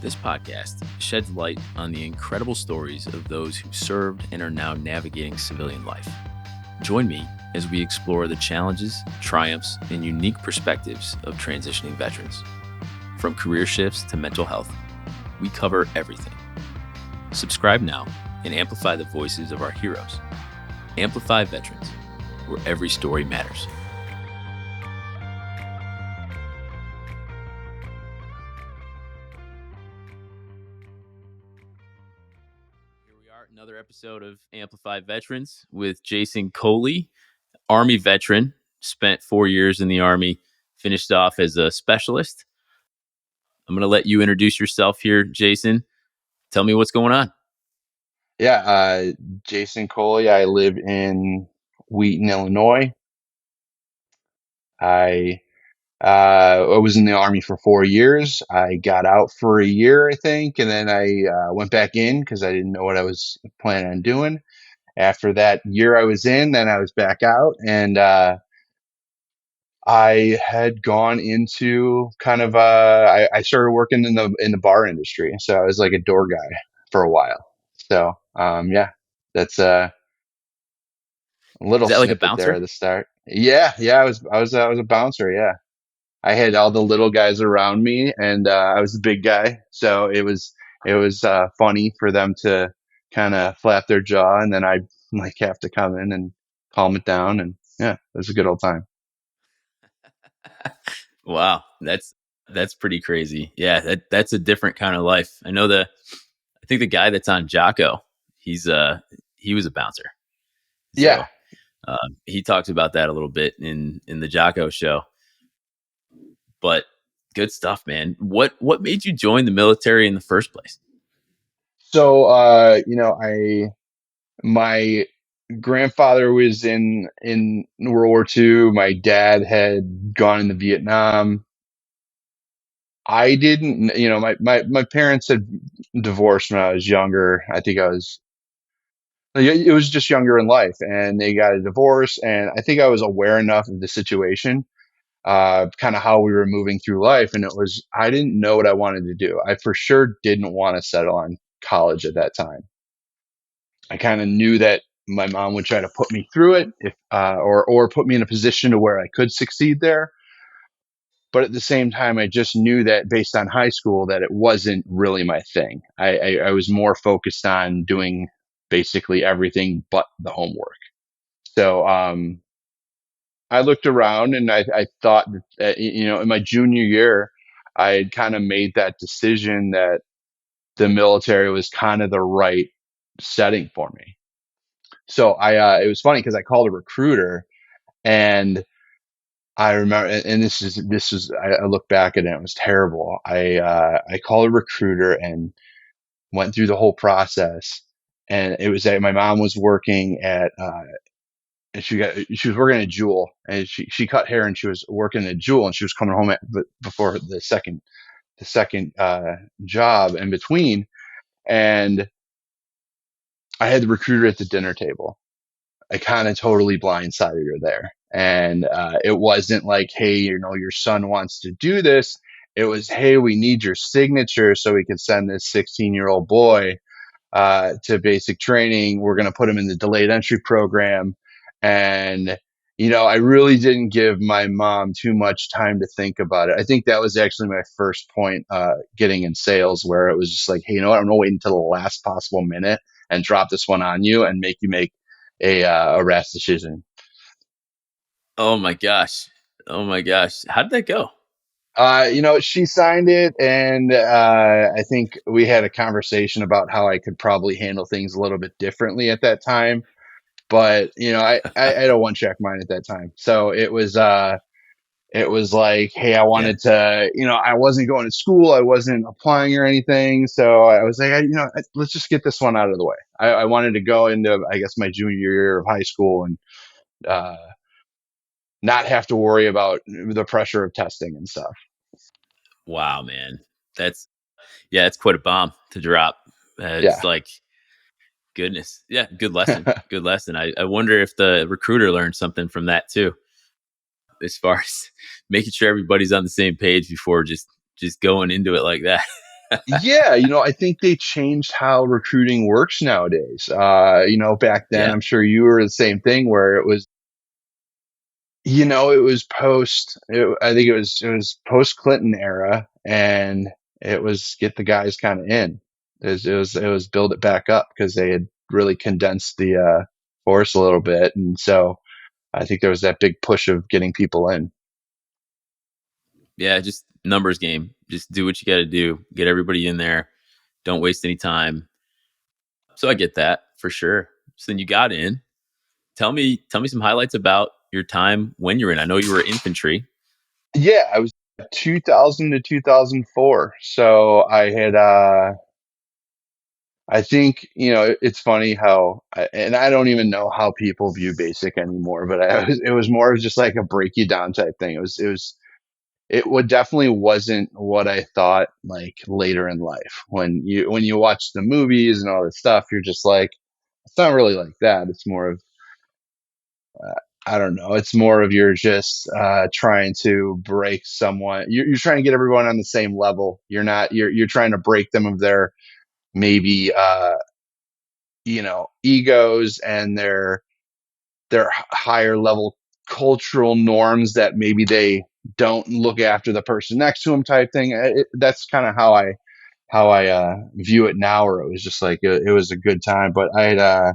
This podcast sheds light on the incredible stories of those who served and are now navigating civilian life. Join me as we explore the challenges, triumphs, and unique perspectives of transitioning veterans. From career shifts to mental health, we cover everything. Subscribe now and amplify the voices of our heroes. Amplify Veterans, where every story matters. Another episode of Amplify Veterans with Jason Colle, Army veteran, spent 4 years in the Army, finished off as a specialist. I'm going to let you introduce yourself here, Jason. Tell me what's going on. Yeah, Jason Colle. I live in Wheaton, Illinois. I was in the Army for 4 years. I got out for a year, I think, and then I went back in because I didn't know what I was planning on doing. After that year I was in, then I was back out, and I had gone into kind of I started working in the bar industry, so I was like a door guy for a while. So yeah, that's a Is little that like a snippet there bouncer? at the start. Yeah, I was a bouncer. Yeah, I had all the little guys around me, and I was the big guy, so it was funny for them to kind of flap their jaw, and then I like have to come in and calm it down, and yeah, it was a good old time. Wow, that's pretty crazy. Yeah, that's a different kind of life. I think the guy that's on Jocko, he was a bouncer. Yeah. So he talks about that a little bit in the Jocko show. But good stuff, man. What made you join the military in the first place? So my grandfather was in World War II. My dad had gone into Vietnam. I didn't, my parents had divorced when I was younger. I think it was just younger in life, and they got a divorce. And I think I was aware enough of the situation, kind of how we were moving through life. And I didn't know what I wanted to do. I for sure didn't want to settle on college at that time. I kind of knew that my mom would try to put me through it, or put me in a position to where I could succeed there. But at the same time, I just knew that based on high school that it wasn't really my thing. I was more focused on doing basically everything but the homework. So I looked around, and I thought that, in my junior year, I had kind of made that decision that the military was kind of the right setting for me. So it was funny because I called a recruiter, and I remember, and I look back at it, it was terrible. I called a recruiter and went through the whole process, and it was that my mom was working and she was working at Jewel, and she cut hair, and she was working at Jewel, and she was coming home before the second job in between, and I had the recruiter at the dinner table. I kind of totally blindsided her there. And it wasn't like, hey, your son wants to do this. It was, hey, we need your signature so we can send this 16-year-old boy to basic training. We're going to put him in the delayed entry program. And, I really didn't give my mom too much time to think about it. I think that was actually my first point getting in sales, where it was just like, hey, you know what? I'm going to wait until the last possible minute and drop this one on you and make you make a rash decision. Oh my gosh. Oh my gosh. How did that go? She signed it, and I think we had a conversation about how I could probably handle things a little bit differently at that time. But I had a one check mind at that time, so it was like, hey, I Yeah. wanted to, I wasn't going to school, I wasn't applying or anything, so I was like, let's just get this one out of the way. I wanted to go into, I guess, my junior year of high school and uh, not have to worry about the pressure of testing and stuff. Wow, man. That's it's quite a bomb to drop. It's Yeah. like goodness. Yeah, good lesson. Good lesson. I wonder if the recruiter learned something from that too, as far as making sure everybody's on the same page before just going into it like that. Yeah, I think they changed how recruiting works nowadays. Back then, Yeah. I'm sure you were the same thing where it was, it was I think it was post Clinton era, and it was get the guys kind of in. It was build it back up because they had really condensed the force a little bit, and so I think there was that big push of getting people in. Yeah, just numbers game. Just do what you got to do. Get everybody in there. Don't waste any time. So I get that for sure. So then you got in. Tell me some highlights about your time when you're in. I know you were infantry. Yeah, I was 2000 to 2004. So I think, it's funny how, and I don't even know how people view basic anymore, but it was more of just like a break you down type thing. Definitely wasn't what I thought like later in life. When you watch the movies and all this stuff, you're just like, it's not really like that. It's more of, I don't know. It's more of you're just trying to break someone. You're trying to get everyone on the same level. You're not. You're trying to break them of their maybe egos and their higher level cultural norms that maybe they don't look after the person next to them type thing. That's kind of how I view it now. Where it was just like it was a good time, but I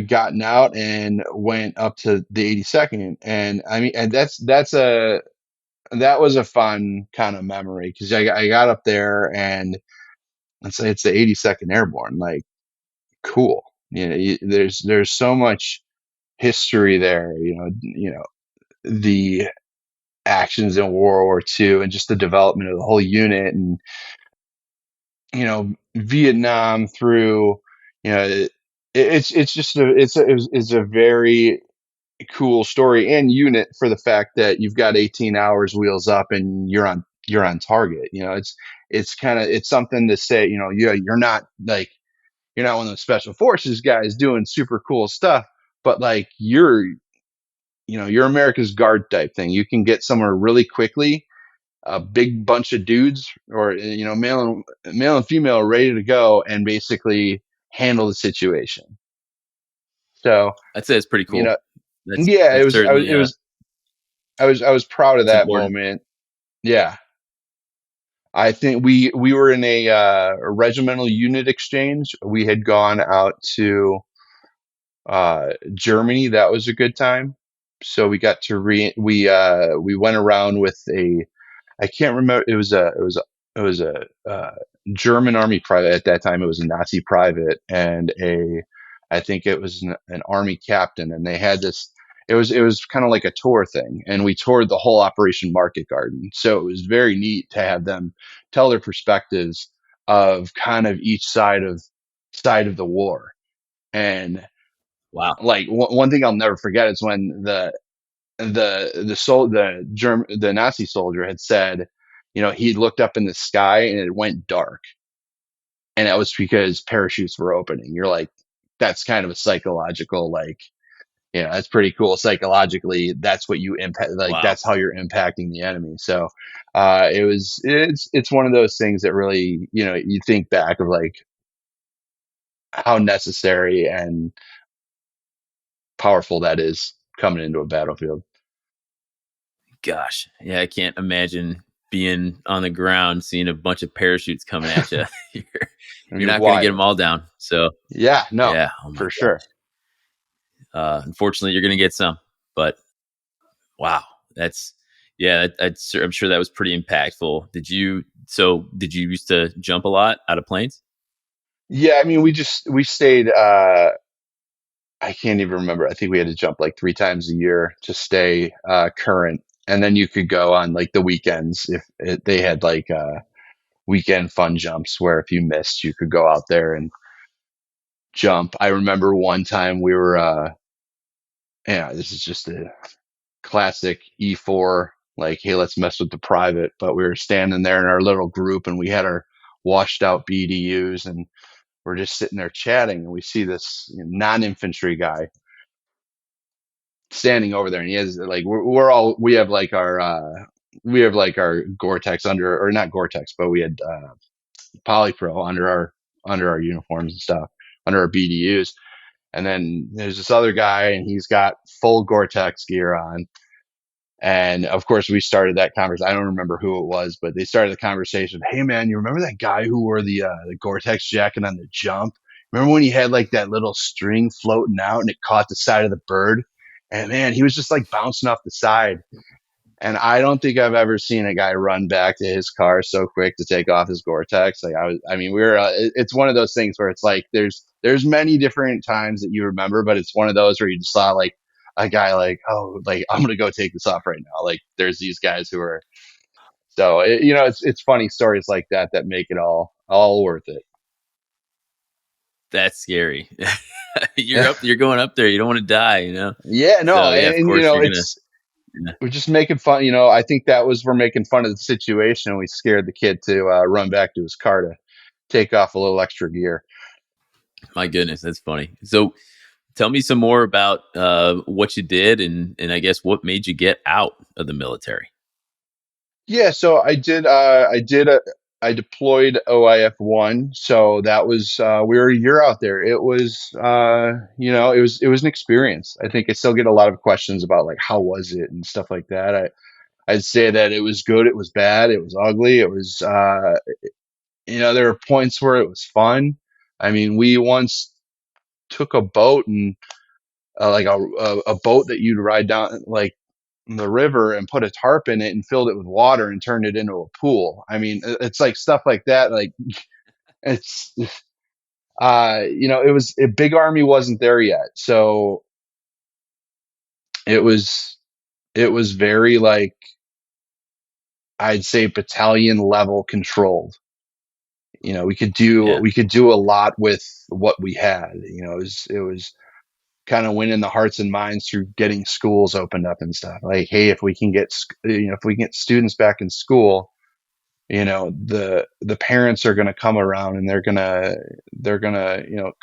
gotten out and went up to the 82nd, and I mean, and that was a fun kind of memory because I got up there and it's the 82nd Airborne, like cool. There's so much history there. The actions in World War II and just the development of the whole unit, and Vietnam through, it's just it's a very cool story and unit for the fact that you've got 18 hours wheels up and you're on target. It's something to say, you're not like, you're not one of those special forces guys doing super cool stuff, but like you're America's guard type thing. You can get somewhere really quickly, a big bunch of dudes or, male and female ready to go and basically handle the situation. So, I'd say it's pretty you cool. know, That's yeah, that's certainly I was proud of it's that important. moment. Yeah. I think we were in a regimental unit exchange. We had gone out to Germany. That was a good time. So we got to we went around with I can't remember. It was a German army private at that time. It was a Nazi private and I think it was an army captain, and they had this. It was kind of like a tour thing, and we toured the whole Operation Market Garden. So it was very neat to have them tell their perspectives of kind of each side of the war. And Wow. like one thing I'll never forget is when the Nazi soldier had said, he looked up in the sky and it went dark, and that was because parachutes were opening. You're like, that's kind of a psychological, like, that's pretty cool. Psychologically, that's what you impact. Like, Wow. that's how you're impacting the enemy. So, it's one of those things that really, you think back of like how necessary and powerful that is coming into a battlefield. Gosh. Yeah, I can't imagine being on the ground, seeing a bunch of parachutes coming at you. you're, It'd you're be not going to get them wild. all down. So, Yeah, no, yeah. Oh my for gosh. sure. Unfortunately, you're going to get some, but wow, that's yeah. I'm sure that was pretty impactful. Did you used to jump a lot out of planes? Yeah, I mean, we stayed. I can't even remember. I think we had to jump like 3 times a year to stay current, and then you could go on like the weekends if they had like weekend fun jumps where if you missed, you could go out there and jump. I remember one time we were. Yeah, this is just a classic E4. Like, hey, let's mess with the private. But we were standing there in our little group, and we had our washed out BDUs, and we're just sitting there chatting, and we see this non-infantry guy standing over there, and he has like we have like our we have like our Gore-Tex under, or not Gore-Tex, but we had polypro under our uniforms and stuff, under our BDUs. And then there's this other guy, and he's got full Gore-Tex gear on. And of course, we started that conversation. I don't remember who it was, but they started the conversation. Hey, man, you remember that guy who wore the Gore-Tex jacket on the jump? Remember when he had like that little string floating out and it caught the side of the bird? And man, he was just like bouncing off the side. And I don't think I've ever seen a guy run back to his car so quick to take off his Gore-Tex. Like I mean, it's one of those things where it's like there's many different times that you remember, but it's one of those where you just saw like a guy like, oh, like I'm gonna go take this off right now. Like there's these guys who are so it's funny stories like that that make it all worth it. That's scary. You're going up there. You don't want to die, you know? Yeah, no, So yeah, of and course you're gonna. it's Yeah. we're just making fun. I think that was we're making fun of the situation. We scared the kid to run back to his car to take off a little extra gear. My goodness, that's funny. So tell me some more about what you did, and I guess what made you get out of the military. Yeah, so I deployed OIF 1, so that was we were a year out there. It was it was an experience. I think I still get a lot of questions about like how was it and stuff like that. I'd say that it was good, it was bad, it was ugly, it was there were points where it was fun. I mean, we once took a boat and like a boat that you'd ride down like the river and put a tarp in it and filled it with water and turned it into a pool. I mean, it's like stuff like that. Like it's, Big Army wasn't there yet. So it was, it was very like, I'd say battalion level controlled. Yeah, We could do a lot with what we had. It was kind of winning the hearts and minds through getting schools opened up and stuff. Like, hey, if we can get if we can get students back in school, the parents are going to come around and they're gonna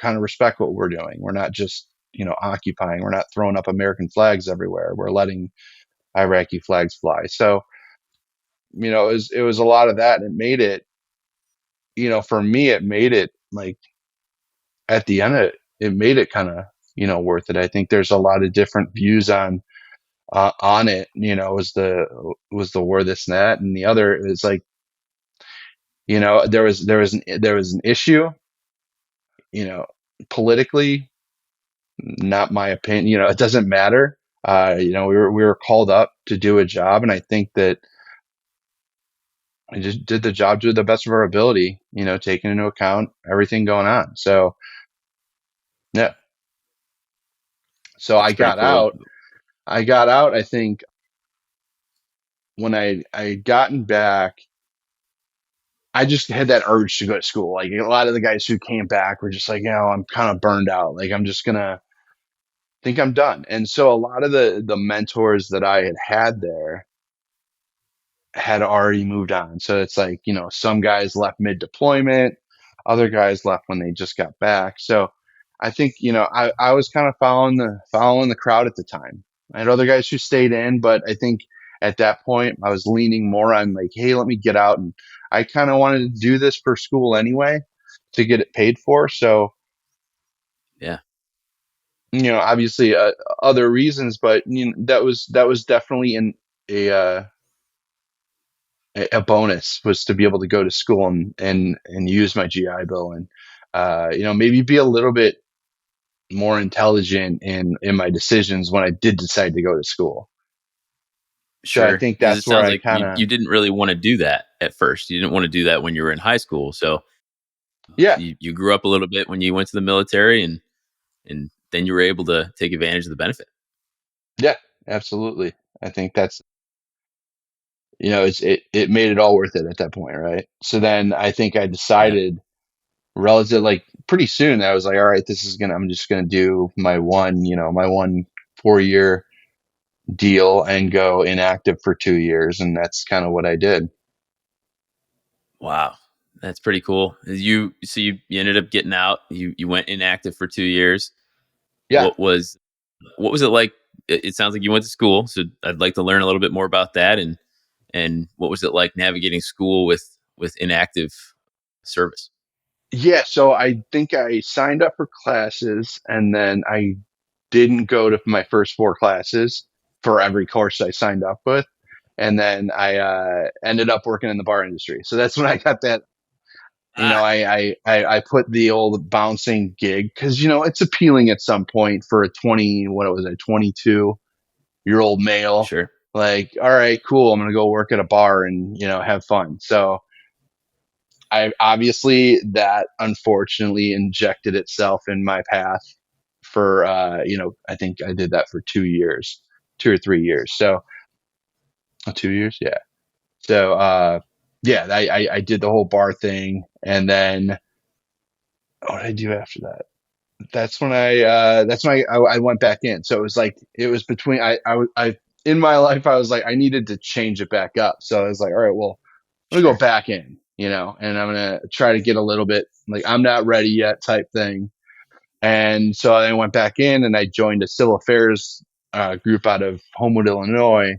kind of respect what we're doing. We're not just occupying. We're not throwing up American flags everywhere. We're letting Iraqi flags fly. So it was a lot of that, and it made it for me it made it like at the end of it, it made it kind of worth it. I think there's a lot of different views on it. Was the war this and that, and the other is like there was an issue, you know politically, not my opinion. It doesn't matter. We were called up to do a job, and I think that I just did the job to the best of our ability, taking into account everything going on. So yeah, so that's pretty cool. I got out, I think, when I had gotten back. I just had that urge to go to school. Like a lot of the guys who came back were just like, I'm kind of burned out. Like I'm just gonna think I'm done. And so a lot of the mentors that I had there had already moved on. So it's like, some guys left mid deployment, other guys left when they just got back. So I think, I was kind of following the crowd at the time. I had other guys who stayed in, but I think at that point I was leaning more on like, hey, let me get out. And I kind of wanted to do this for school anyway to get it paid for. So, Yeah, obviously other reasons, but that was definitely a uh, a bonus, was to be able to go to school and use my GI Bill, and maybe be a little bit more intelligent in my decisions when I did decide to go to school. So I sure. think Because it that's where sounds I like kind of you didn't really want to do that at first. You didn't want to do that when you were in high school. So yeah, you grew up a little bit when you went to the military, and then you were able to take advantage of the benefit. yeah, absolutely. I think that's it made it all worth it at that point, right? So then I think I Yeah. decided relative like pretty soon I was like, all right, I'm just gonna do my one 4 year deal and go inactive for 2 years, and that's kind of what I did. Wow. That's pretty cool. You ended up getting out. You went inactive for 2 years. Yeah. What was it like? It sounds like you went to school, so I'd like to learn a little bit more about that. And And what was it like navigating school with inactive service? Yeah, so I think I signed up for classes and then I didn't go to my first four classes for every course I signed up with. And then I ended up working in the bar industry. So that's when I got that, Ah, I put the old bouncing gig because, it's appealing at some point for a 20, what was it, 22-year-old male. sure. Like, all right, cool. I'm going to go work at a bar and, have fun. So I obviously that unfortunately injected itself in my path for I think I did that for 2 years, 2 or 3 years. So 2 years, yeah. So yeah, I did the whole bar thing, and then what did I do after that? That's when I went back in. So it was between I in my life I was like I needed to change it back up. So I was like, all right, well, I'm gonna go Sure. back in, and I'm gonna try to get a little bit like I'm not ready yet type thing. And so I went back in and I joined a civil affairs group out of Homewood, Illinois.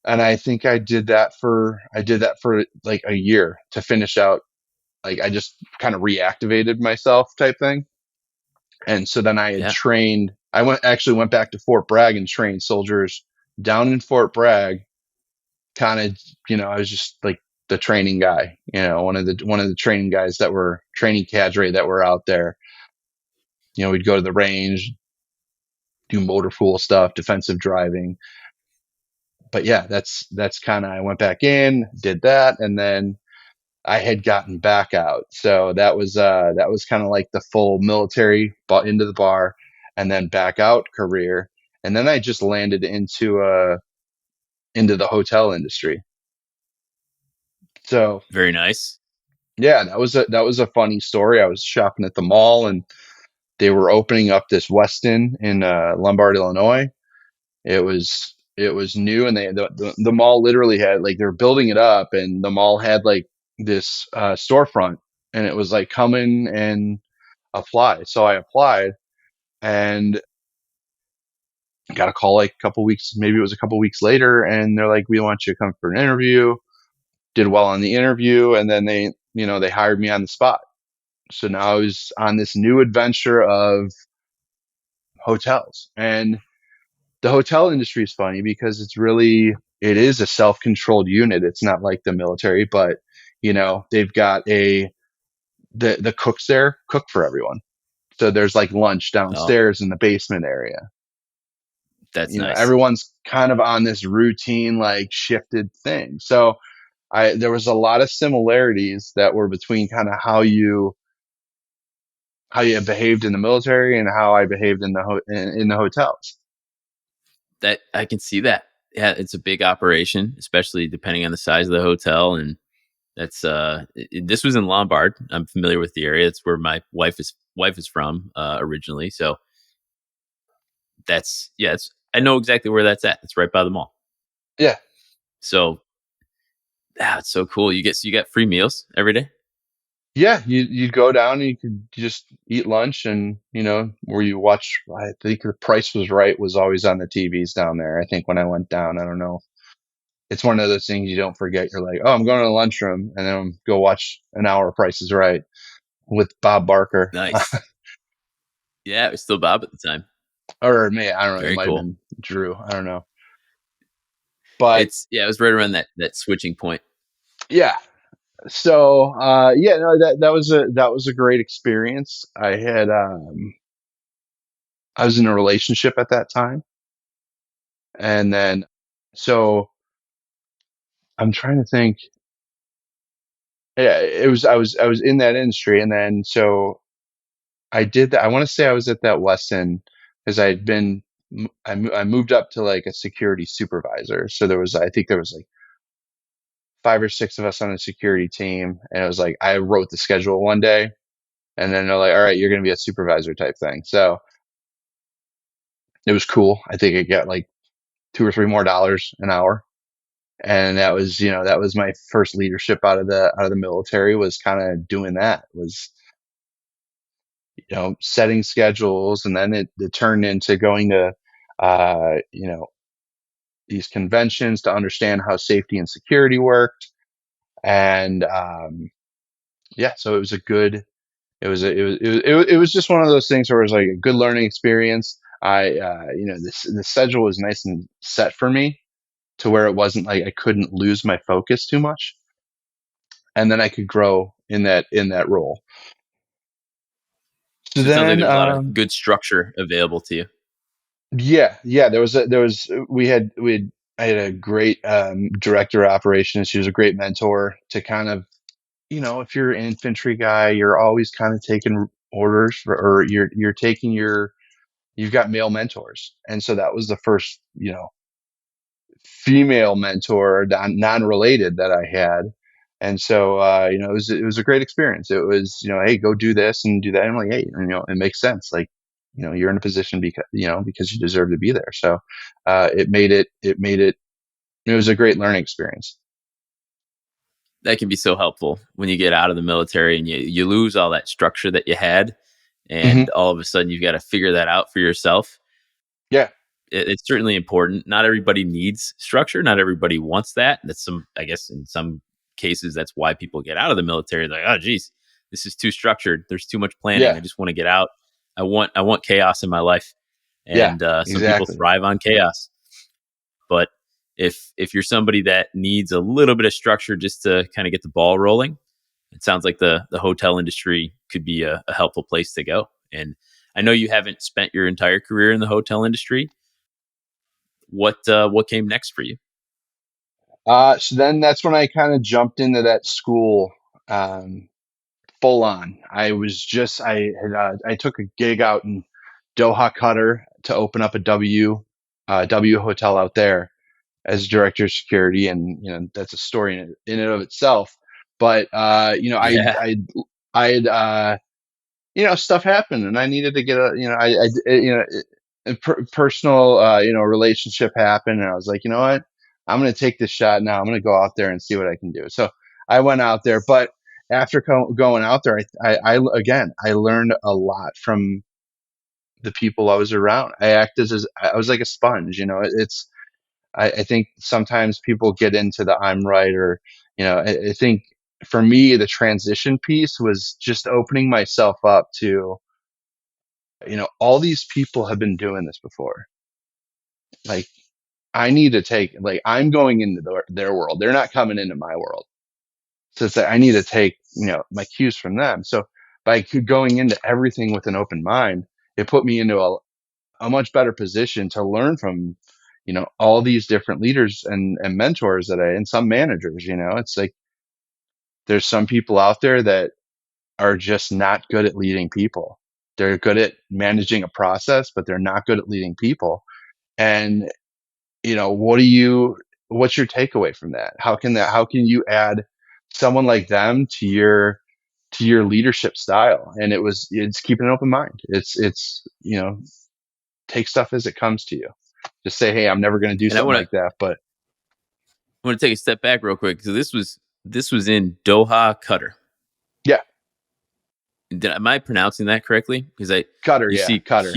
And I think I did that for like a year to finish out. Like I just kind of reactivated myself type thing. And so then I had Yeah. trained. I went back to Fort Bragg and trained soldiers down in Fort Bragg. Kind of, I was just like the training guy. One of the training guys that were training cadre that were out there. We'd go to the range, do motor pool stuff, defensive driving. But yeah, that's kind of I went back in, did that, and then I had gotten back out. So that was kind of like the full military, bought into the bar, and then back out career. And then I just landed into the hotel industry. So Very nice. yeah, that was a funny story. I was shopping at the mall and they were opening up this Westin in Lombard, Illinois. It was new, and the mall literally had like they were building it up, and the mall had like this storefront, and it was like come in and apply. So I applied and got a call like a couple weeks, maybe it was a couple weeks later, and they're like, "We want you to come for an interview." Did well on the interview, and then they hired me on the spot. So now I was on this new adventure of hotels, and the hotel industry is funny because it is a self-controlled unit. It's not like the military, but they've got the cooks there cook for everyone. So there's like lunch Oh, downstairs in the basement area. that's nice. Everyone's kind of on this routine, like shifted thing. So there was a lot of similarities that were between kind of how you behaved in the military and how I behaved in the hotels. That I can see that. Yeah, it's a big operation, especially depending on the size of the hotel. And that's this was in Lombard. I'm familiar with the area. It's where my wife is from originally. So that's yeah, it's I know exactly where that's at. It's right by the mall. Yeah. So it's so cool. You get free meals every day. Yeah, you'd go down and you could just eat lunch, and where you watch. I think The Price was Right was always on the TVs down there. I think when I went down, I don't know. It's one of those things you don't forget. You're like, oh, I'm going to the lunchroom, and then go watch an hour of Price is Right with Bob Barker, Nice. Yeah, it was still Bob at the time. or me. I don't know. It Very might have cool. been Drew. I don't know, but It was right around that switching point. yeah. So yeah, no, that was a great experience. I was in a relationship at that time, and then so I'm trying to think. Yeah, I was in that industry, and then so I did that. I want to say I was at that Weston because I moved up to like a security supervisor. So I think there was like 5 or 6 of us on the security team, and it was like I wrote the schedule one day, and then they're like, "All right, you're going to be a supervisor type thing." So it was cool. I think I got like $2 or $3 more an hour, and that was my first leadership out of the military, was kind of doing that, was setting schedules, and then it turned into going to uh you know these conventions to understand how safety and security worked. And yeah, so it was a good. It was just one of those things where it was like a good learning experience. The schedule was nice and set for me to where it wasn't like I couldn't lose my focus too much, and then I could grow in that role. So So it sounds like then, there's a lot of good structure available to you. yeah, there was we had I had a great director of operations. She was a great mentor to kind of, if you're an infantry guy, you're always kind of taking orders or you're taking you've got male mentors, and so that was the first female mentor non-related that I had. And so it was a great experience. It was, hey, go do this and do that. And I'm like, hey, it makes sense. Like, you're in a position because you deserve to be there. So it was a great learning experience. That can be so helpful when you get out of the military and you lose all that structure that you had, Hmm. and all of a sudden you've got to figure that out for yourself. Yeah. It's certainly important. Not everybody needs structure. Not everybody wants that. That's some, I guess, in some cases, that's why people get out of the military. Like, oh, geez, this is too structured. There's too much planning. Yeah. I just want to get out. I want chaos in my life, Yeah, and some people exactly. thrive on chaos. But if you're somebody that needs a little bit of structure just to kind of get the ball rolling, it sounds like the hotel industry could be a helpful place to go. And I know you haven't spent your entire career in the hotel industry. What came next for you? So then that's when I kind of jumped into that school, um, full on. I took a gig out in Doha, Qatar to open up a W hotel out there as director of security. And, that's a story in and of itself. But, Yeah, I had, stuff happened and I needed to get a personal, relationship happened. And I was like, you know what? I'm going to take this shot now. I'm going to go out there and see what I can do. So I went out there, but after going out there, again, I learned a lot from the people I was around. I was like a sponge, I think sometimes people get into the I'm right or, I think for me, the transition piece was just opening myself up to, all these people have been doing this before. Like, I'm going into their world. They're not coming into my world. So it's like, I need to take, my cues from them. So by going into everything with an open mind, it put me into a much better position to learn from, all these different leaders and mentors and some managers. It's like there's some people out there that are just not good at leading people. They're good at managing a process, but they're not good at leading people. And, what's your takeaway from that? How can you add someone like them to your leadership style? And it's keeping an open mind. Take stuff as it comes to you. Just say, hey, I'm never going to do and I something want to like that. But take a step back real quick. So this was in Doha, Qatar. yeah, Am I pronouncing that correctly? Because I Cutter. you Yeah, see Cutter.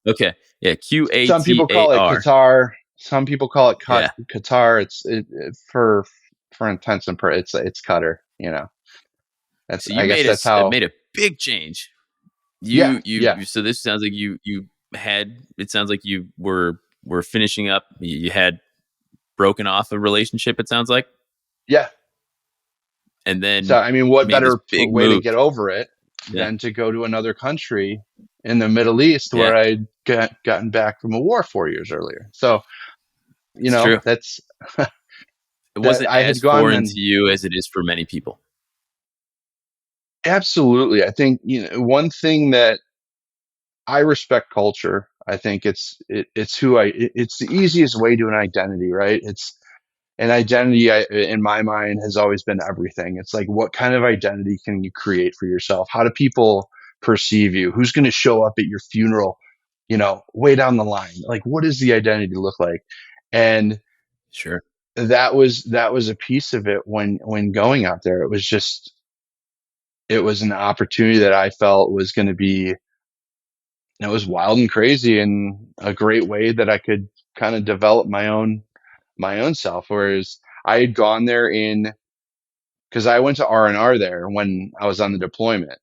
Okay, yeah, Some people call it Qatar. Qatar. Some people call it Yeah. Qatar. For intents and it's Cutter. That's So you I guess made that's how. made a big change. Yeah, yeah, So this sounds like you had. It sounds like you were finishing up. You had broken off a relationship. It sounds like, yeah. and So then I mean, what made this better big way to move. get over it Yeah, than to go to another country in the Middle East yeah, where I'd gotten back from a war 4 years earlier. So it's true. that's It that wasn't I had as gone foreign and to you as it is for many people. absolutely. I think one thing that I respect culture. I think it's it's the easiest way to an identity, right? It's an identity in my mind has always been everything. It's like, what kind of identity can you create for yourself? How do people perceive you? Who's going to show up at your funeral, way down the line? Like, what does the identity look like? And Sure. that was a piece of it when going out there. It was an opportunity that I felt was going to be, it was wild and crazy and a great way that I could kind of develop my own. my own self. Whereas I had gone there because I went to R&R there when I was on the deployment.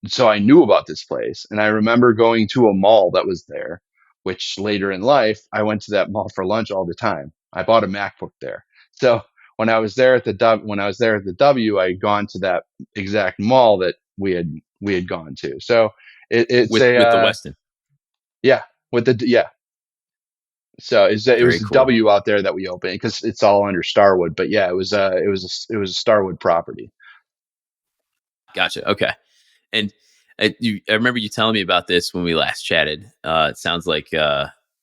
So I knew about this place. And I remember going to a mall that was there, which later in life, I went to that mall for lunch all the time. I bought a MacBook there. So when I was there at the W, I had gone to that exact mall that we had gone to. So it's with the Weston. yeah, yeah. So it was Very the cool. W out there that we opened because it's all under Starwood. But yeah, it was a Starwood property. Gotcha. Okay. And I remember you telling me about this when we last chatted. It sounds like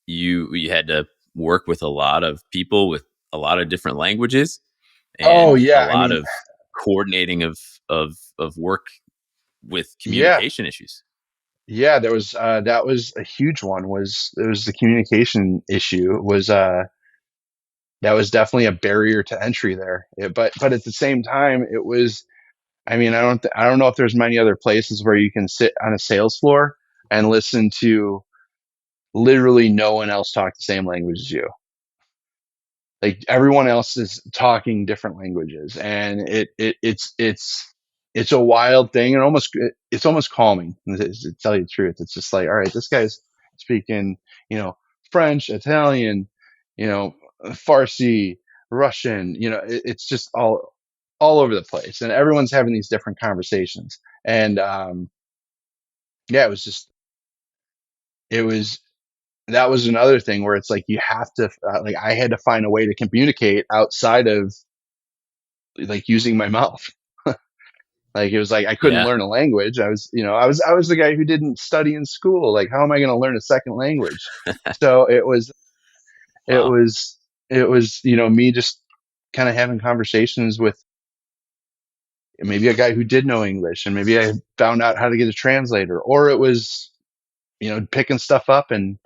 you had to work with a lot of people with a lot of different languages Oh and a yeah, I lot mean, of coordinating of work with yeah, communication issues. yeah. That was a huge one. Was It was the communication issue was that was definitely a barrier to entry there. But at the same time, it was. I mean, I don't know if there's many other places where you can sit on a sales floor and listen to literally no one else talk the same language as you. Like everyone else is talking different languages, and it's a wild thing, and it's almost calming to tell you the truth. It's just like, all right, this guy's speaking, you know, French, Italian, you know, Farsi, Russian, it's just all over the place, and everyone's having these different conversations. And yeah, it was that was another thing where it's like you have to like I had to find a way to communicate outside of like using my mouth. Like it was like I couldn't Yeah. learn a language. I was the guy who didn't study in school. Like how am I going to learn a second language? So it Wow. was it was me just kind of having conversations with maybe a guy who did know English, and maybe I found out how to get a translator, or it was picking stuff up and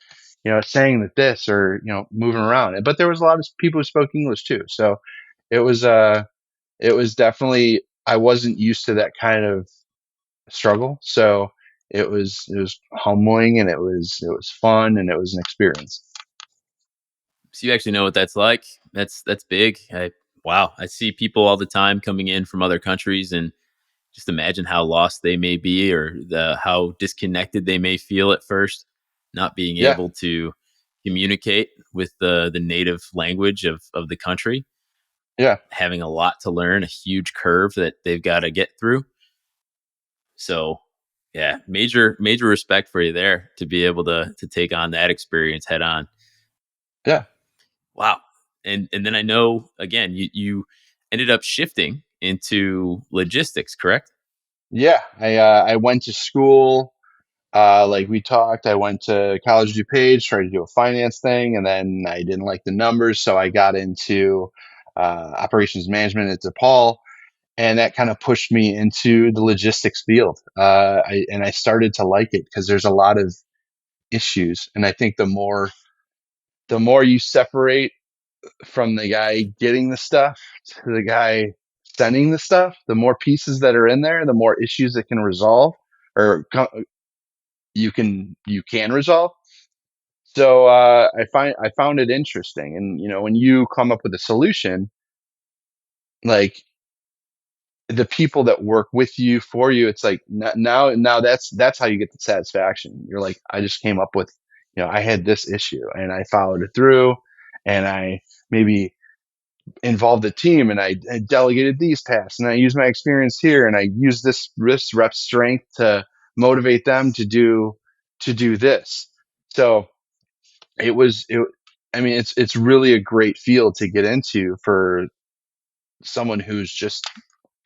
saying that this, or moving around. But there was a lot of people who spoke English too. So it was it was definitely, I wasn't used to that kind of struggle. So it was humbling, and it was fun, and it was an experience. So you actually know what that's like. That's big. Wow. I see people all the time coming in from other countries and just imagine how lost they may be or how disconnected they may feel at first, not being Yeah, able to communicate with the native language of the country, yeah, having a lot to learn, a huge curve that they've got to get through. So yeah, major respect for you there to be able to take on that experience head on. yeah, Wow. And then I know again you ended up shifting into logistics, correct? yeah. I went to school. Like we talked, I went to College DuPage, tried to do a finance thing, and then I didn't like the numbers, so I got into operations management at DePaul, and that kind of pushed me into the logistics field. I started to like it because there's a lot of issues, and I think the more you separate from the guy getting the stuff to the guy sending the stuff, the more pieces that are in there, the more issues it can resolve, or you can resolve. So I found it interesting, and when you come up with a solution, like the people that work with you for you, it's like now that's how you get the satisfaction. You're like, I just came up with, I had this issue and I followed it through, and I maybe involved the team, and I delegated these tasks, and I used my experience here, and I used this rep strength to motivate them to do this. So it I mean, it's really a great field to get into for someone who's just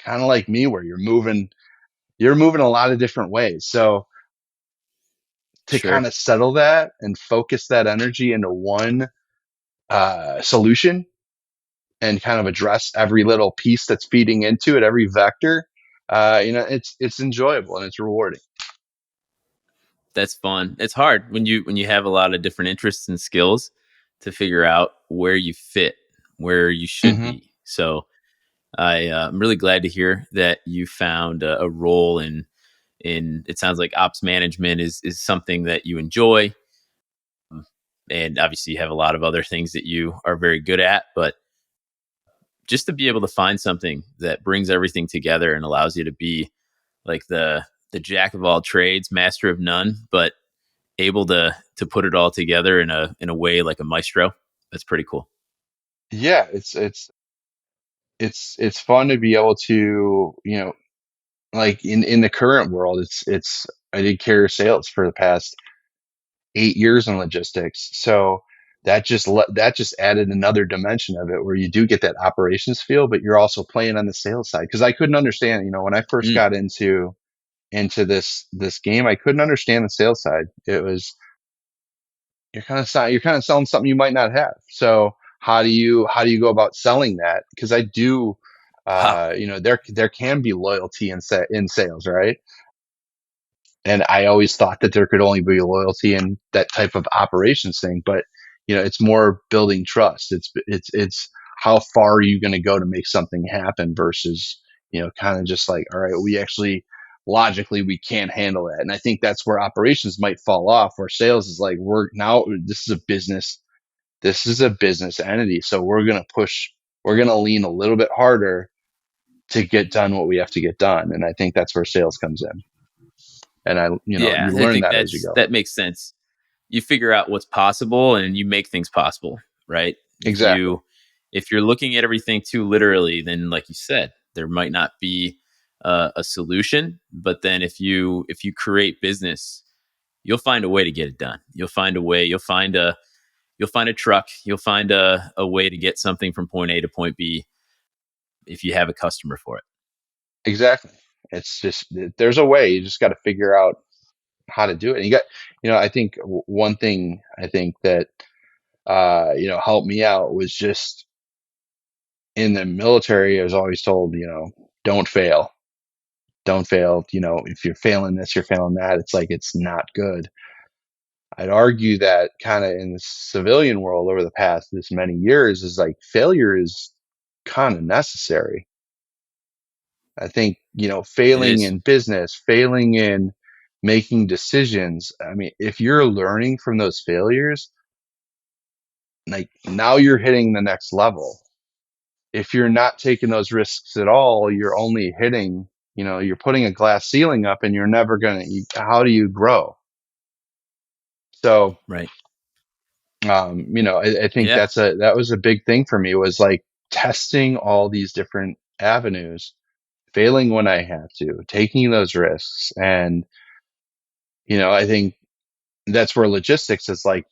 kind of like me, where you're moving a lot of different ways. So to kind Sure. of settle that and focus that energy into one solution, and kind of address every little piece that's feeding into it, every vector, it's enjoyable and it's rewarding. That's fun. It's hard when you have a lot of different interests and skills to figure out where you fit, where you should Hmm. be. So I'm really glad to hear that you found a role in. It sounds like ops management is something that you enjoy. and obviously you have a lot of other things that you are very good at, but just to be able to find something that brings everything together and allows you to be like the jack of all trades, master of none, but able to put it all together in a way like a maestro. That's pretty cool. Yeah, it's fun to be able to, like in the current world, it's I did carrier sales for the past 8 years in logistics. So that just added another dimension of it where you do get that operations feel, but you're also playing on the sales side. Cause I couldn't understand, when I first Mm. got into this game, I couldn't understand the sales side. It was, you're kind of selling something you might not have. So how do you go about selling that? Cause I do, Wow. there can be loyalty in sales, right? And I always thought that there could only be loyalty in that type of operations thing, but it's more building trust. It's how far are you going to go to make something happen versus kind of just like, all right, we actually logically we can't handle that. And I think that's where operations might fall off, where sales is like, we're now this is a business entity, so we're going to lean a little bit harder to get done what we have to get done. And I think that's where sales comes in. And Yeah, you I learn think that as you go. that makes sense. You figure out what's possible and you make things possible, right? Exactly. If you're looking at everything too literally, then like you said, there might not be a solution. But then if you create business, you'll find a way to get it done. You'll find a way. You'll find a truck. You'll find a way to get something from point A to point B if you have a customer for it. Exactly. It's just, there's a way. You just got to figure out how to do it. And I think one thing I think that, helped me out was just in the military. I was always told, don't fail. Don't fail. If you're failing this, you're failing that. It's like, it's not good. I'd argue that kind of in the civilian world over the past this many years is like failure is kind of necessary. I think, It failing is. in business, failing in making decisions. I mean, if you're learning from those failures, like now you're hitting the next level. If you're not taking those risks at all, you're only hitting, you're putting a glass ceiling up and you're never going to, how do you grow? So, Right. I think Yeah. that was a big thing for me, was like testing all these different avenues, failing when I have to, taking those risks. And, I think that's where logistics is like,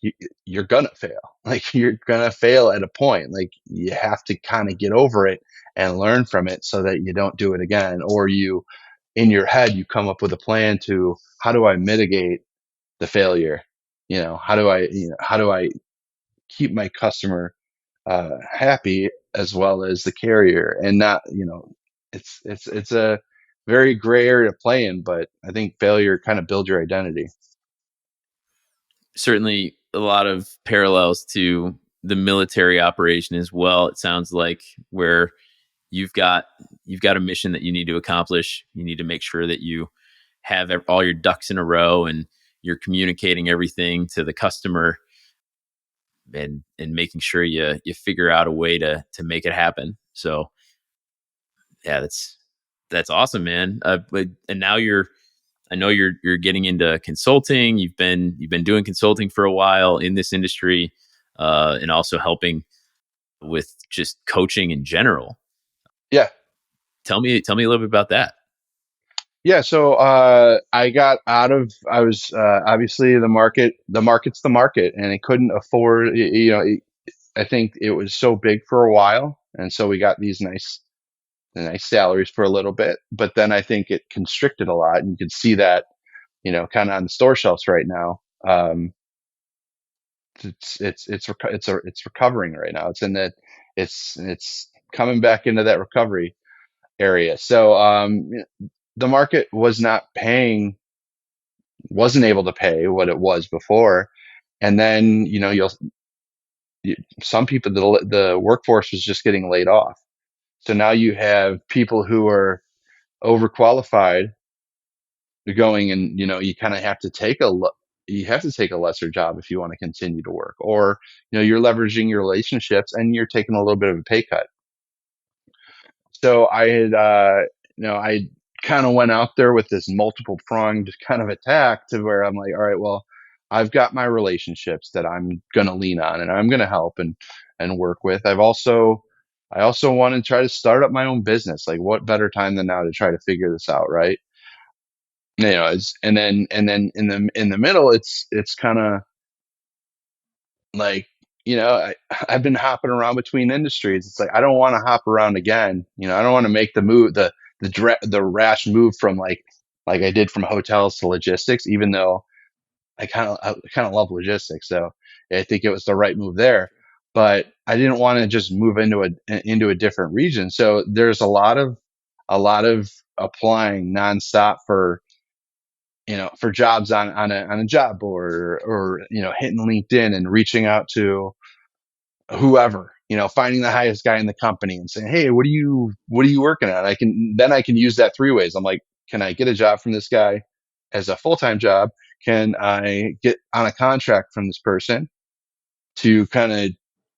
you're gonna fail. Like you're gonna fail at a point. Like you have to kind of get over it and learn from it so that you don't do it again. Or in your head, you come up with a plan to, how do I mitigate the failure? How do I keep my customer happy as well as the carrier, and not, it's a very gray area to play in, but I think failure kind of builds your identity. Certainly a lot of parallels to the military operation as well. It sounds like where you've got you've got a mission that you need to accomplish. You need to make sure that you have all your ducks in a row and you're communicating everything to the customer and making sure you figure out a way to make it happen. So yeah, that's awesome, man. And now I know you're getting into consulting. You've been doing consulting for a while in this industry, and also helping with just coaching in general. Yeah. Tell me a little bit about that. Yeah, so I got out of. I was obviously the market's the market, and it couldn't afford. I think it was so big for a while, and so we got these nice salaries for a little bit. But then I think it constricted a lot, and you can see that kind of on the store shelves right now. It's recovering right now. It's coming back into that recovery area. So the market wasn't able to pay what it was before. And then, some people, the workforce was just getting laid off. So now you have people who are overqualified going, and, you kind of have to take a look. you have to take a lesser job if you want to continue to work, or, you're leveraging your relationships and you're taking a little bit of a pay cut. So I kind of went out there with this multiple pronged kind of attack to where I'm like, all right, well, I've got my relationships that I'm going to lean on and I'm going to help and work with. I also want to try to start up my own business. Like, what better time than now to try to figure this out, right? And then in the middle, it's kind of like, I've been hopping around between industries. It's like, I don't want to hop around again. I don't want to make the move, the rash move from like I did from hotels to logistics, even though I kind of love logistics. So I think it was the right move there, but I didn't want to just move into a different region. So there's a lot of applying nonstop for jobs on a job board, or hitting LinkedIn and reaching out to whoever, finding the highest guy in the company and saying, hey, what are you working on? I can use that three ways. I'm like, can I get a job from this guy as a full-time job? Can I get on a contract from this person to kind of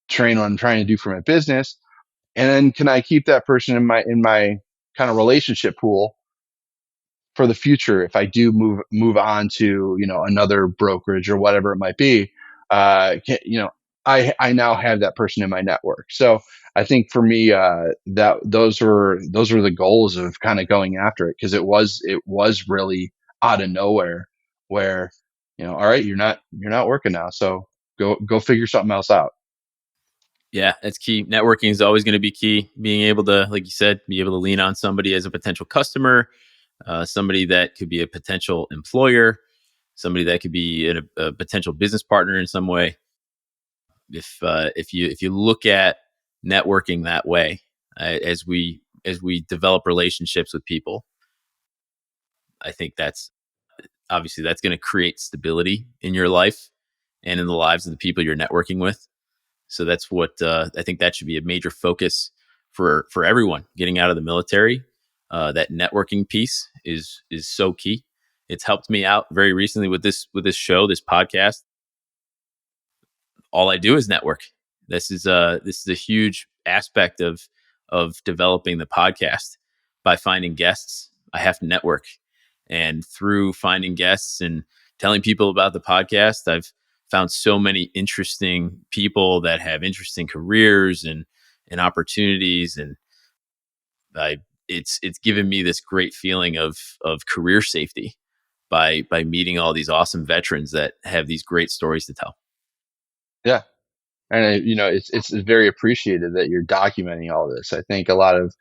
train what I'm trying to do for my business? And then can I keep that person in my kind of relationship pool for the future if I do move on to another brokerage or whatever it might be? I now have that person in my network. So I think for me, that those were the goals of kind of going after it, because it was really out of nowhere, where all right, you're not working now, so go figure something else out. Yeah, that's key. Networking is always going to be key. Being able to, like you said, be able to lean on somebody as a potential customer, somebody that could be a potential employer, somebody that could be a potential business partner in some way. If you look at networking that way, as we develop relationships with people, I think that's obviously that's going to create stability in your life and in the lives of the people you're networking with. So that's what I think that should be a major focus for everyone getting out of the military. That networking piece is so key. It's helped me out very recently with this show, this podcast. All I do is network. This is a huge aspect of developing the podcast. By finding guests, I have to network, and through finding guests and telling people about the podcast, I've found so many interesting people that have interesting careers and opportunities, and I it's given me this great feeling of career safety by meeting all these awesome veterans that have these great stories to tell. Yeah. And it's very appreciated that you're documenting all this. I think a lot of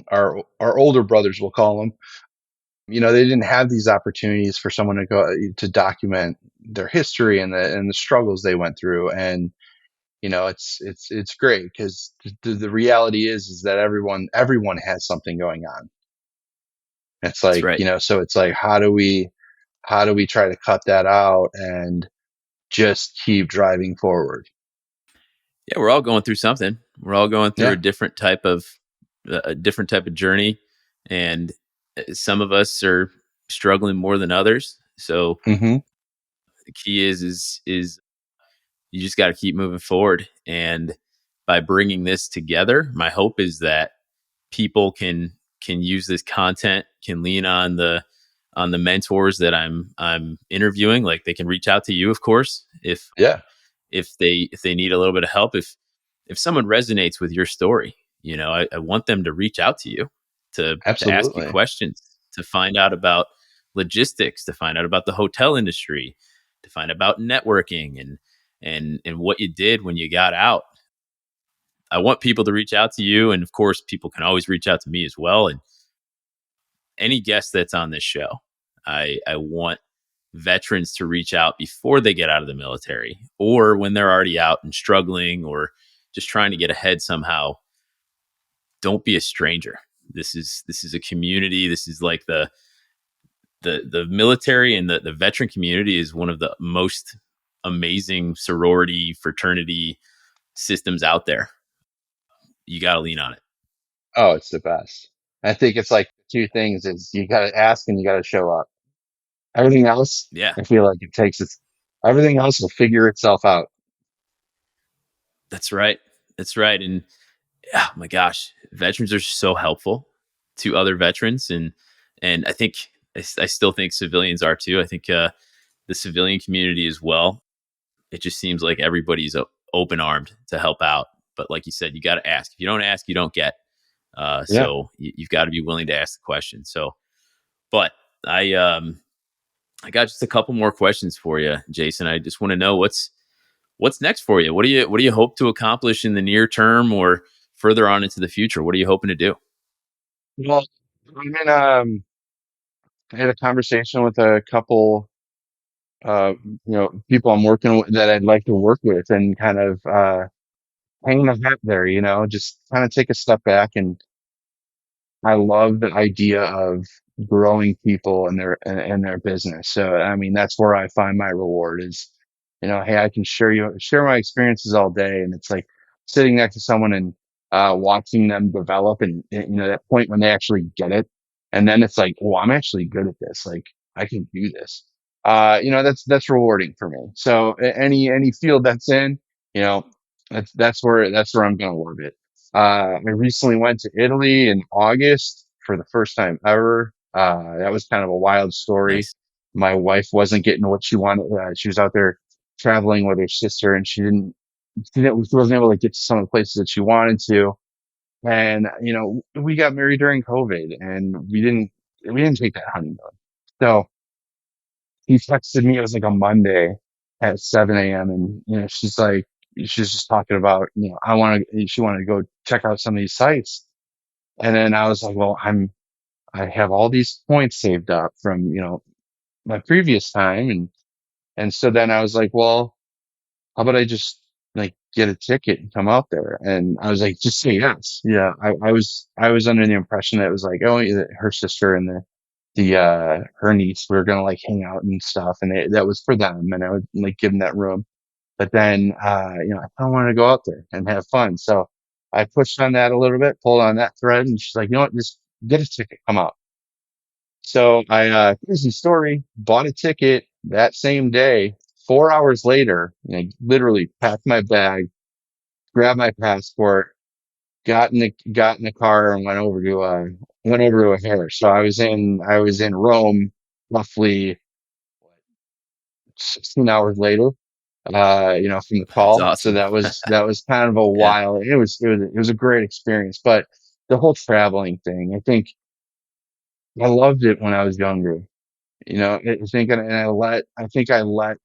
our older brothers, we'll call them, they didn't have these opportunities for someone to go to document their history and the struggles they went through. And it's great, because the reality is that everyone has something going on. It's That's like, right. so it's like, how do we try to cut that out and just keep driving forward? Yeah, we're all going through something. We're all going through Yeah. a different type of journey, and some of us are struggling more than others. So Hmm. the key is you just got to keep moving forward. And by bringing this together, my hope is that people can use this content, can lean on the mentors that I'm interviewing. Like, they can reach out to you, of course, Yeah. if they need a little bit of help. If someone resonates with your story, I want them to reach out to you to ask you Absolutely. questions, to find out about logistics, to find out about the hotel industry, to find out about networking and what you did when you got out. I want people to reach out to you, and of course, people can always reach out to me as well. And any guest that's on this show, I want veterans to reach out before they get out of the military, or when they're already out and struggling, or just trying to get ahead somehow. Don't be a stranger. This is a community. This is like the military, and the veteran community is one of the most amazing sorority fraternity systems out there. You got to lean on it. Oh, it's the best. I think it's like two things: is you got to ask and you got to show up. Everything else, Yeah, I feel like everything else will figure itself out. that's right. That's right. And oh my gosh, veterans are so helpful to other veterans, and I think I still think civilians are too. I think the civilian community as well. It just seems like everybody's open armed to help out. But like you said, you got to ask. If you don't ask, you don't get. Yeah. So you've got to be willing to ask the question. So, but I got just a couple more questions for you, Jason. I just want to know what's next for you. What do you hope to accomplish in the near term or further on into the future? What are you hoping to do? Well, I had a conversation with a couple, people I'm working with that I'd like to work with and kind of, hang a hat there, just kind of take a step back. And I love the idea of growing people and their business. So, I mean, that's where I find my reward is, hey, I can share my experiences all day. And it's like sitting next to someone and, watching them develop and, that point when they actually get it. And then it's like, oh, I'm actually good at this. Like I can do this. That's rewarding for me. So any field that's in, you know, that's where I'm going to love it. I recently went to Italy in August for the first time ever. That was kind of a wild story. Nice. My wife wasn't getting what she wanted. She was out there traveling with her sister, and she wasn't able to get to some of the places that she wanted to. And we got married during COVID, and we didn't take that honeymoon. So he texted me. It was like a Monday at 7 a.m. And she's just talking about she wanted to go check out some of these sites. And then I was like, well, I have all these points saved up from, my previous time. And so then I was like, well, how about I just like get a ticket and come out there? And I was like, just say yes. Yeah. I was under the impression that it was like, oh, yeah, her sister and her niece were going to like hang out and stuff. And that was for them. And I would like give them that room. But then, I kind of wanted to go out there and have fun. So I pushed on that a little bit, pulled on that thread, and she's like, you know what, just get a ticket, come out. So here's the story, bought a ticket that same day. 4 hours later, literally packed my bag, grabbed my passport, got in the car and went over to a hair. So I was in Rome roughly 16 hours later, from the That's call. So awesome. that was kind of a Yeah, while. It was a great experience, but the whole traveling thing, I think I loved it when I was younger. I think I let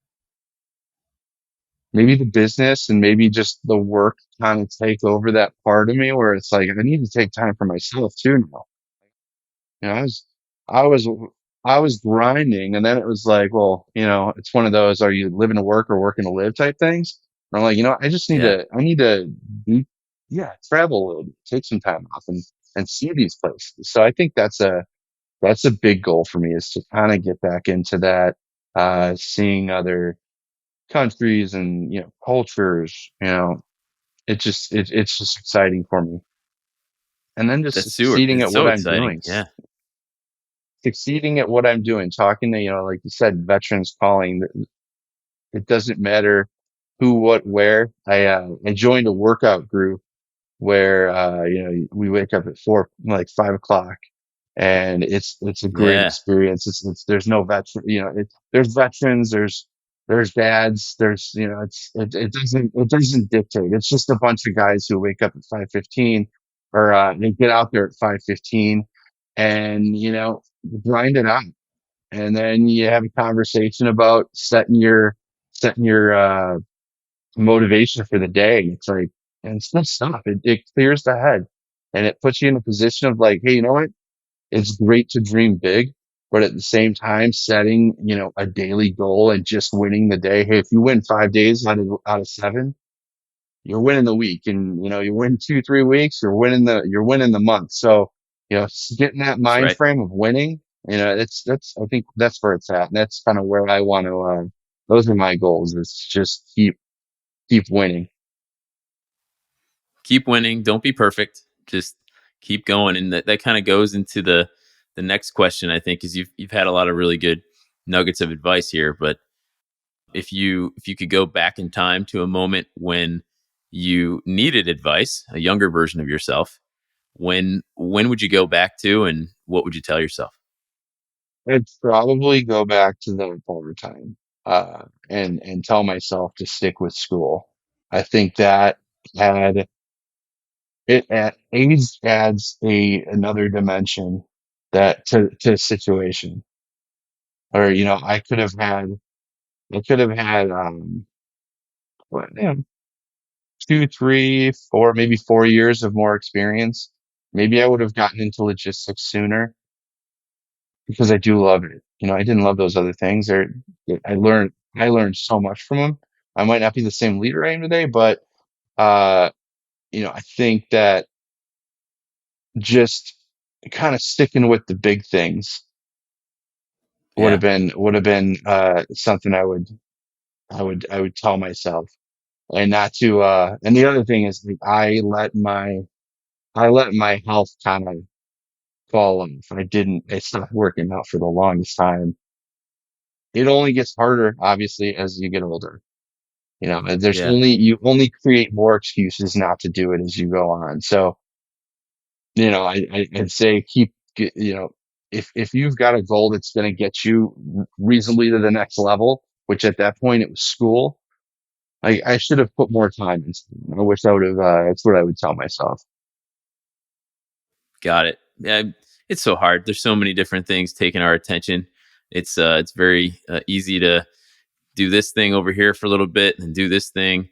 maybe the business and maybe just the work kind of take over that part of me where it's like I need to take time for myself too now. You know, I was, I was, I was grinding, and then it was like, well, it's one of those, are you living to work or working to live type things? And I'm like, yeah, I need to, do, yeah, travel a little bit, take some time off and see these places. So I think that's a big goal for me is to kind of get back into that, seeing other countries and, cultures, it's just exciting for me. And then just succeeding it's at what so I'm exciting. doing. Yeah, Succeeding at what I'm doing, talking to, like you said, veterans calling. It doesn't matter who, what, where. I joined a workout group where, we wake up at 5 o'clock, and it's a great yeah, experience. There's no veteran, there's veterans, there's dads, it doesn't dictate. It's just a bunch of guys who wake up at 5:15 or, they get out there at 5:15 and, grind it out. And then you have a conversation about setting your motivation for the day. It's like, and it's not stuff. It clears the head and it puts you in a position of like, hey, you know what? It's great to dream big, but at the same time, setting, a daily goal and just winning the day. Hey, if you win 5 days out of 7, you're winning the week, and you win 2, 3 weeks, you're winning the month. So getting that that's mind right. frame of winning, that's I think that's where it's at, and that's kind of where I want to. Those are my goals. Is just keep winning. Keep winning. Don't be perfect. Just keep going, and that kind of goes into the next question. I think is you've had a lot of really good nuggets of advice here, but if you could go back in time to a moment when you needed advice, a younger version of yourself, when would you go back to, and what would you tell yourself? I'd probably go back to the part time, and tell myself to stick with school. I think that had age adds another dimension that to a situation. Or, I could have had, what, 2, 3, 4, maybe 4 years of more experience. Maybe I would have gotten into logistics sooner because I do love it. I didn't love those other things. I learned so much from them. I might not be the same leader I am today, but, uh, I think that just kind of sticking with the big things would have Yeah, been something I would tell myself, and not to. And the other thing is, like, I let my health kind of fall off. I stopped working out for the longest time. It only gets harder, obviously, as you get older. And yeah, you only create more excuses not to do it as you go on. So, I'd say if you've got a goal that's going to get you reasonably to the next level, which at that point it was school, I should have put more time into it. I wish I would have. That's what I would tell myself. got it. Yeah, it's so hard. There's so many different things taking our attention. It's very easy to do this thing over here for a little bit and do this thing,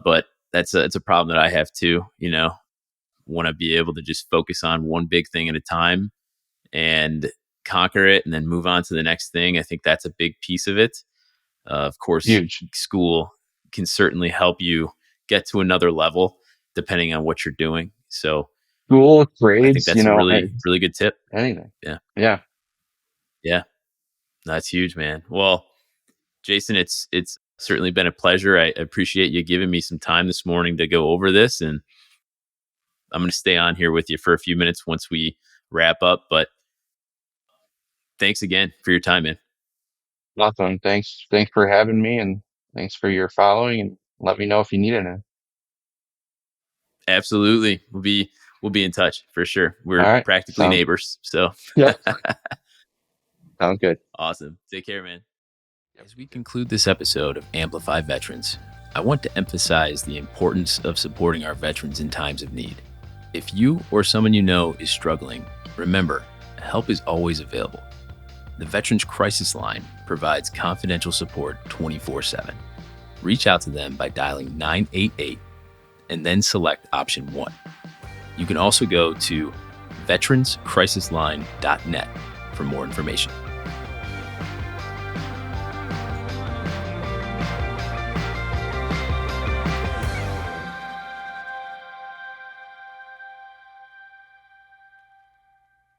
but it's a problem that I have too. Want to be able to just focus on one big thing at a time and conquer it, and then move on to the next thing. I think that's a big piece of it. Of course, Huge. school can certainly help you get to another level depending on what you're doing. So School, I think grades, that's a really, really good tip. anything. Yeah. Yeah. Yeah. That's huge, man. Well, Jason, it's certainly been a pleasure. I appreciate you giving me some time this morning to go over this. And I'm going to stay on here with you for a few minutes once we wrap up. But thanks again for your time, man. Nothing. Thanks for having me, and thanks for your following. And let me know if you need anything. Absolutely. We'll be in touch for sure. All We're right. practically neighbors. So Yep. Sounds good. awesome. Take care, man. Yep. As we conclude this episode of Amplify Veterans, I want to emphasize the importance of supporting our veterans in times of need. If you or someone you know is struggling, remember, help is always available. The Veterans Crisis Line provides confidential support 24/7. Reach out to them by dialing 988 and then select option 1. You can also go to veteranscrisisline.net for more information.